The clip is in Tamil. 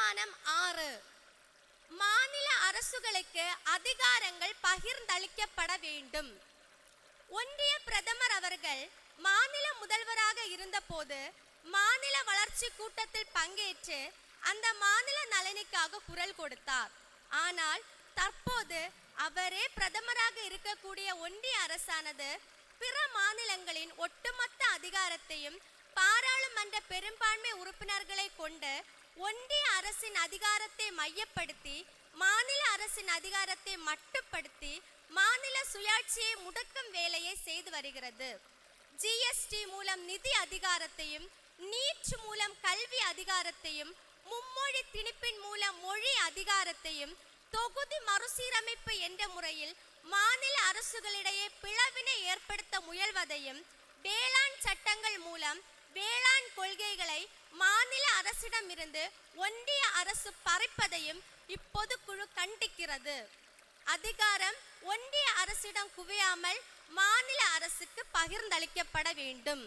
தீர்மானம் 6. மாநில அரசுகளுக்கு அதிகாரங்கள் பகிர்ந்தளிக்கப்பட வேண்டும். ஒன்றிய பிரதமர் அவர்கள் மாநில முதல்வராக இருந்தபோது மாநில வளர்ச்சி கூட்டத்தில் பங்கேற்று அந்த மாநில நலனுக்காக குரல் கொடுத்தார். ஆனால் தற்போது அவரே பிரதமராக இருக்கக்கூடிய ஒன்றிய அரசானது பிற மாநிலங்களின் ஒட்டுமொத்த அதிகாரத்தையும் பாராளுமன்ற பெரும்பான்மை உறுப்பினர்களை கொண்டு ஒன்றிய அரசின் அதிகாரத்தை மையப்படுத்தி மாநில அரசின் அதிகாரத்தை மட்டுப்படுத்தி மாநில சுயாட்சியை முடக்கும் வேலையை செய்து வருகிறது. ஜிஎஸ்டி மூலம் நிதி அதிகாரத்தையும், நீட் மூலம் கல்வி அதிகாரத்தையும், மும்மொழி திணிப்பின் மூலம் மொழி அதிகாரத்தையும், தொகுதி மறுசீரமைப்பு என்ற முறையில் மாநில அரசுகளிடையே பிளவினை ஏற்படுத்த முயல்வதையும், வேளாண் சட்டங்கள் மூலம் வேளாண் கொள்கைகளை மாநில அரசிடமிருந்து ஒன்றிய அரசு பறிப்பதையும் இப்பொதுக்குழு கண்டிக்கிறது. அதிகாரம் ஒன்றிய அரசிடம் குவியாமல் மாநில அரசுக்கு பகிர்ந்தளிக்கப்பட வேண்டும்.